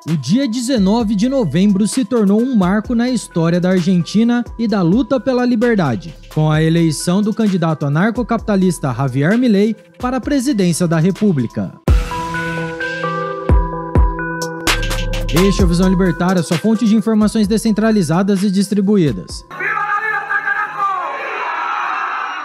O dia 19 de novembro se tornou um marco na história da Argentina e da luta pela liberdade, com a eleição do candidato anarcocapitalista Javier Milei para a presidência da República. Este é o Visão Libertária, sua fonte de informações descentralizadas e distribuídas.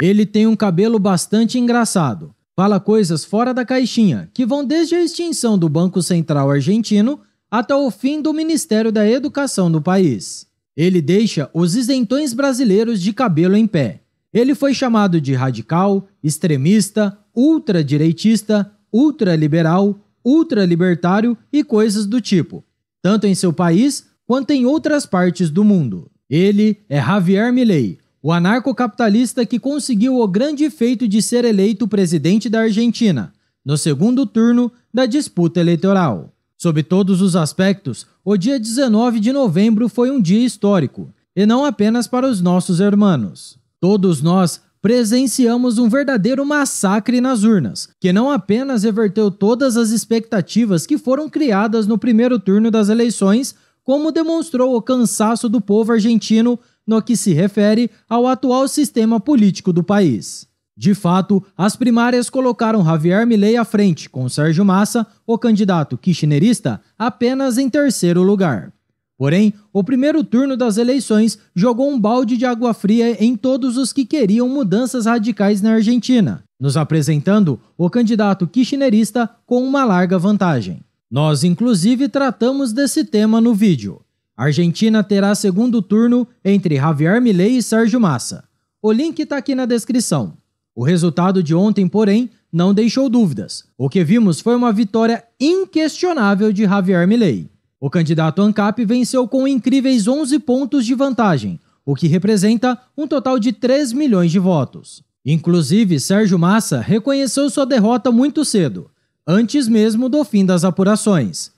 Ele tem um cabelo bastante engraçado, fala coisas fora da caixinha, que vão desde a extinção do Banco Central Argentino até o fim do Ministério da Educação do país. Ele deixa os isentões brasileiros de cabelo em pé. Ele foi chamado de radical, extremista, ultradireitista, ultraliberal, ultralibertário e coisas do tipo, tanto em seu país quanto em outras partes do mundo. Ele é Javier Milei, o anarcocapitalista que conseguiu o grande feito de ser eleito presidente da Argentina, no segundo turno da disputa eleitoral. Sob todos os aspectos, o dia 19 de novembro foi um dia histórico, e não apenas para os nossos hermanos. Todos nós presenciamos um verdadeiro massacre nas urnas, que não apenas reverteu todas as expectativas que foram criadas no primeiro turno das eleições, como demonstrou o cansaço do povo argentino no que se refere ao atual sistema político do país. De fato, as primárias colocaram Javier Milei à frente, com Sérgio Massa, o candidato kirchnerista, apenas em terceiro lugar. Porém, o primeiro turno das eleições jogou um balde de água fria em todos os que queriam mudanças radicais na Argentina, nos apresentando o candidato kirchnerista com uma larga vantagem. Nós, inclusive, tratamos desse tema no vídeo. A Argentina terá segundo turno entre Javier Milei e Sérgio Massa. O link está aqui na descrição. O resultado de ontem, porém, não deixou dúvidas. O que vimos foi uma vitória inquestionável de Javier Milei. O candidato ANCAP venceu com incríveis 11 pontos de vantagem, o que representa um total de 3 milhões de votos. Inclusive, Sérgio Massa reconheceu sua derrota muito cedo, antes mesmo do fim das apurações.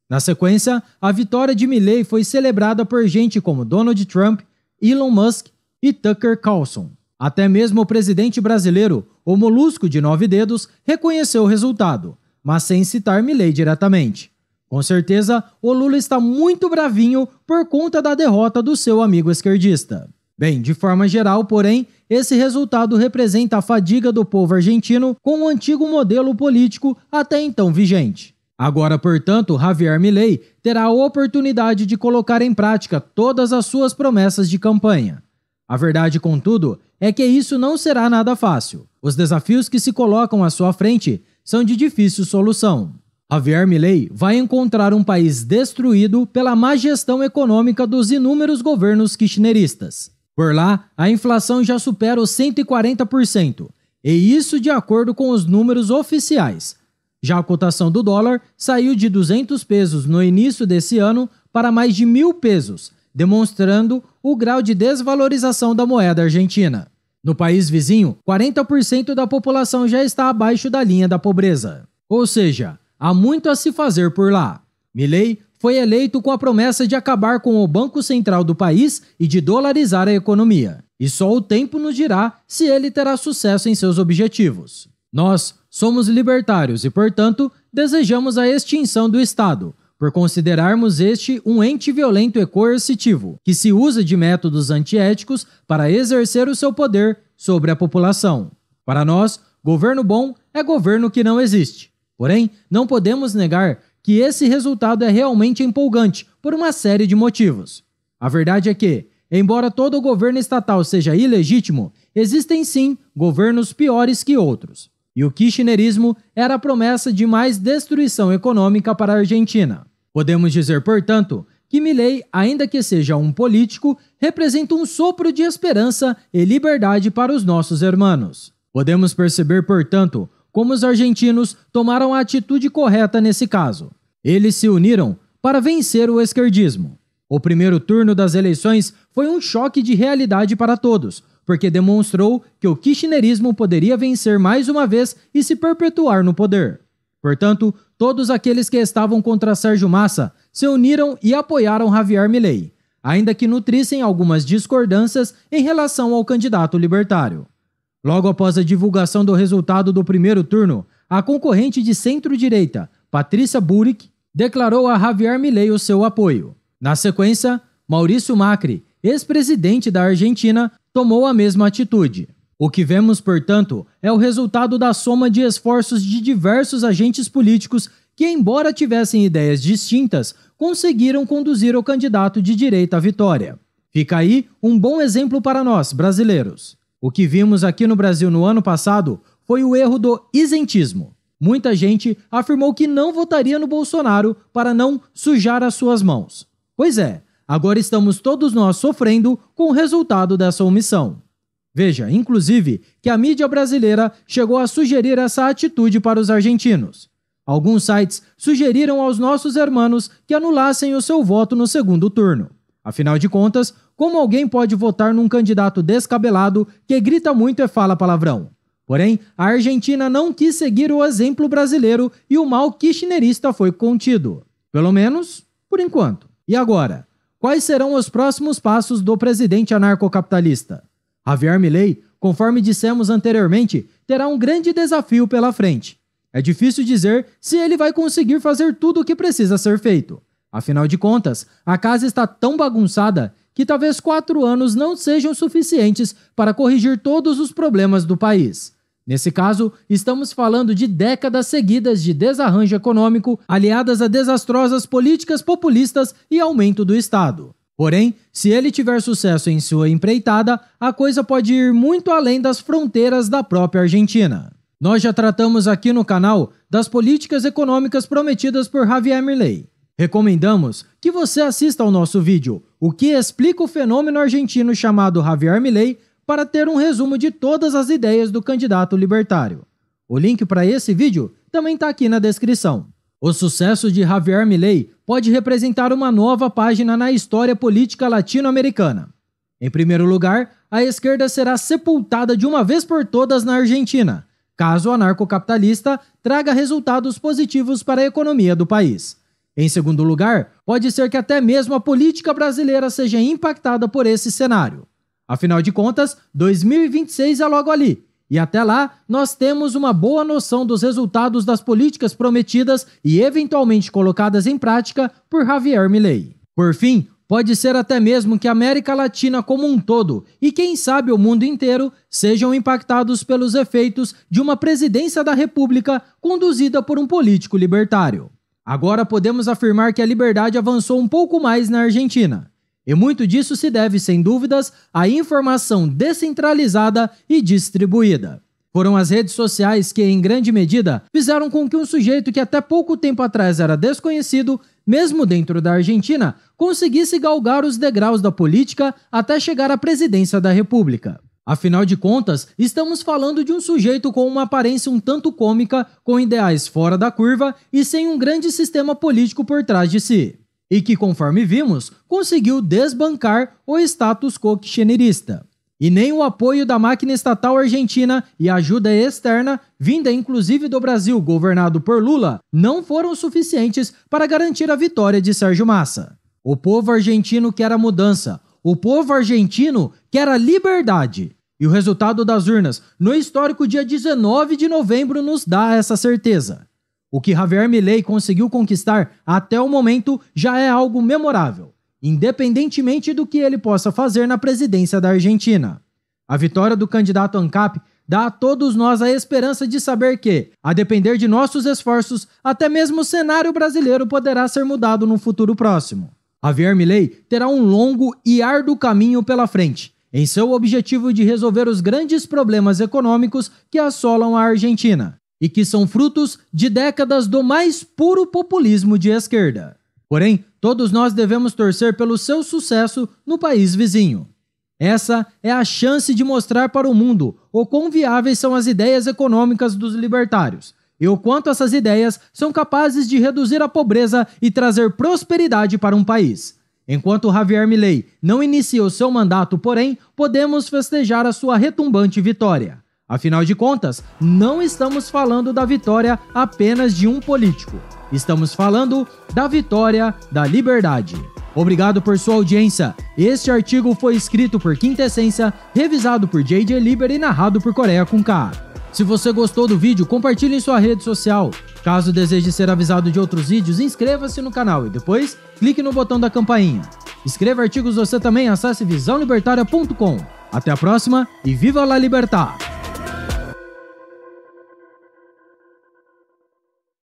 Na sequência, a vitória de Milei foi celebrada por gente como Donald Trump, Elon Musk e Tucker Carlson. Até mesmo o presidente brasileiro, o Molusco de 9 dedos, reconheceu o resultado, mas sem citar Milei diretamente. Com certeza, o Lula está muito bravinho por conta da derrota do seu amigo esquerdista. Bem, de forma geral, porém, esse resultado representa a fadiga do povo argentino com o antigo modelo político até então vigente. Agora, portanto, Javier Milei terá a oportunidade de colocar em prática todas as suas promessas de campanha. A verdade, contudo, é que isso não será nada fácil. Os desafios que se colocam à sua frente são de difícil solução. Javier Milei vai encontrar um país destruído pela má gestão econômica dos inúmeros governos kirchneristas. Por lá, a inflação já supera os 140%, e isso de acordo com os números oficiais. Já a cotação do dólar saiu de 200 pesos no início desse ano para mais de 1.000 pesos, demonstrando o grau de desvalorização da moeda argentina. No país vizinho, 40% da população já está abaixo da linha da pobreza. Ou seja, há muito a se fazer por lá. Milei foi eleito com a promessa de acabar com o Banco Central do país e de dolarizar a economia. E só o tempo nos dirá se ele terá sucesso em seus objetivos. Nós somos libertários e, portanto, desejamos a extinção do Estado, por considerarmos este um ente violento e coercitivo, que se usa de métodos antiéticos para exercer o seu poder sobre a população. Para nós, governo bom é governo que não existe. Porém, não podemos negar que esse resultado é realmente empolgante por uma série de motivos. A verdade é que, embora todo governo estatal seja ilegítimo, existem sim governos piores que outros. E o kirchnerismo era a promessa de mais destruição econômica para a Argentina. Podemos dizer, portanto, que Milei, ainda que seja um político, representa um sopro de esperança e liberdade para os nossos hermanos. Podemos perceber, portanto, como os argentinos tomaram a atitude correta nesse caso. Eles se uniram para vencer o esquerdismo. O primeiro turno das eleições foi um choque de realidade para todos, porque demonstrou que o kirchnerismo poderia vencer mais uma vez e se perpetuar no poder. Portanto, todos aqueles que estavam contra Sérgio Massa se uniram e apoiaram Javier Milei, ainda que nutrissem algumas discordâncias em relação ao candidato libertário. Logo após a divulgação do resultado do primeiro turno, a concorrente de centro-direita, Patrícia Bullrich, declarou a Javier Milei o seu apoio. Na sequência, Maurício Macri, ex-presidente da Argentina, tomou a mesma atitude. O que vemos, portanto, é o resultado da soma de esforços de diversos agentes políticos que, embora tivessem ideias distintas, conseguiram conduzir o candidato de direita à vitória. Fica aí um bom exemplo para nós, brasileiros. O que vimos aqui no Brasil no ano passado foi o erro do isentismo. Muita gente afirmou que não votaria no Bolsonaro para não sujar as suas mãos. Pois é, agora estamos todos nós sofrendo com o resultado dessa omissão. Veja, inclusive, que a mídia brasileira chegou a sugerir essa atitude para os argentinos. Alguns sites sugeriram aos nossos hermanos que anulassem o seu voto no segundo turno. Afinal de contas, como alguém pode votar num candidato descabelado que grita muito e fala palavrão? Porém, a Argentina não quis seguir o exemplo brasileiro e o mal kirchnerista foi contido. Pelo menos, por enquanto. E agora? Quais serão os próximos passos do presidente anarcocapitalista? Javier Milei, conforme dissemos anteriormente, terá um grande desafio pela frente. É difícil dizer se ele vai conseguir fazer tudo o que precisa ser feito. Afinal de contas, a casa está tão bagunçada que talvez 4 anos não sejam suficientes para corrigir todos os problemas do país. Nesse caso, estamos falando de décadas seguidas de desarranjo econômico, aliadas a desastrosas políticas populistas e aumento do Estado. Porém, se ele tiver sucesso em sua empreitada, a coisa pode ir muito além das fronteiras da própria Argentina. Nós já tratamos aqui no canal das políticas econômicas prometidas por Javier Milei. Recomendamos que você assista ao nosso vídeo, o que explica o fenômeno argentino chamado Javier Milei, para ter um resumo de todas as ideias do candidato libertário. O link para esse vídeo também está aqui na descrição. O sucesso de Javier Milei pode representar uma nova página na história política latino-americana. Em primeiro lugar, a esquerda será sepultada de uma vez por todas na Argentina, caso o anarcocapitalista traga resultados positivos para a economia do país. Em segundo lugar, pode ser que até mesmo a política brasileira seja impactada por esse cenário. Afinal de contas, 2026 é logo ali, e até lá nós temos uma boa noção dos resultados das políticas prometidas e eventualmente colocadas em prática por Javier Milei. Por fim, pode ser até mesmo que a América Latina como um todo, e quem sabe o mundo inteiro, sejam impactados pelos efeitos de uma presidência da República conduzida por um político libertário. Agora podemos afirmar que a liberdade avançou um pouco mais na Argentina. E muito disso se deve, sem dúvidas, à informação descentralizada e distribuída. Foram as redes sociais que, em grande medida, fizeram com que um sujeito que até pouco tempo atrás era desconhecido, mesmo dentro da Argentina, conseguisse galgar os degraus da política até chegar à presidência da República. Afinal de contas, estamos falando de um sujeito com uma aparência um tanto cômica, com ideais fora da curva e sem um grande sistema político por trás de si. E que, conforme vimos, conseguiu desbancar o status quo kirchnerista. E nem o apoio da máquina estatal argentina e ajuda externa, vinda inclusive do Brasil governado por Lula, não foram suficientes para garantir a vitória de Sérgio Massa. O povo argentino quer a mudança, o povo argentino quer a liberdade. E o resultado das urnas no histórico dia 19 de novembro nos dá essa certeza. O que Javier Milei conseguiu conquistar até o momento já é algo memorável, independentemente do que ele possa fazer na presidência da Argentina. A vitória do candidato ANCAP dá a todos nós a esperança de saber que, a depender de nossos esforços, até mesmo o cenário brasileiro poderá ser mudado no futuro próximo. Javier Milei terá um longo e árduo caminho pela frente, em seu objetivo de resolver os grandes problemas econômicos que assolam a Argentina, e que são frutos de décadas do mais puro populismo de esquerda. Porém, todos nós devemos torcer pelo seu sucesso no país vizinho. Essa é a chance de mostrar para o mundo o quão viáveis são as ideias econômicas dos libertários e o quanto essas ideias são capazes de reduzir a pobreza e trazer prosperidade para um país. Enquanto Javier Milei não inicia o seu mandato, porém, podemos festejar a sua retumbante vitória. Afinal de contas, não estamos falando da vitória apenas de um político. Estamos falando da vitória da liberdade. Obrigado por sua audiência. Este artigo foi escrito por Quinta Essência, revisado por JJ Liber e narrado por Coreia com K. Se você gostou do vídeo, compartilhe em sua rede social. Caso deseje ser avisado de outros vídeos, inscreva-se no canal e depois clique no botão da campainha. Escreva artigos você também, acesse visãolibertaria.com. Até a próxima e viva la libertad!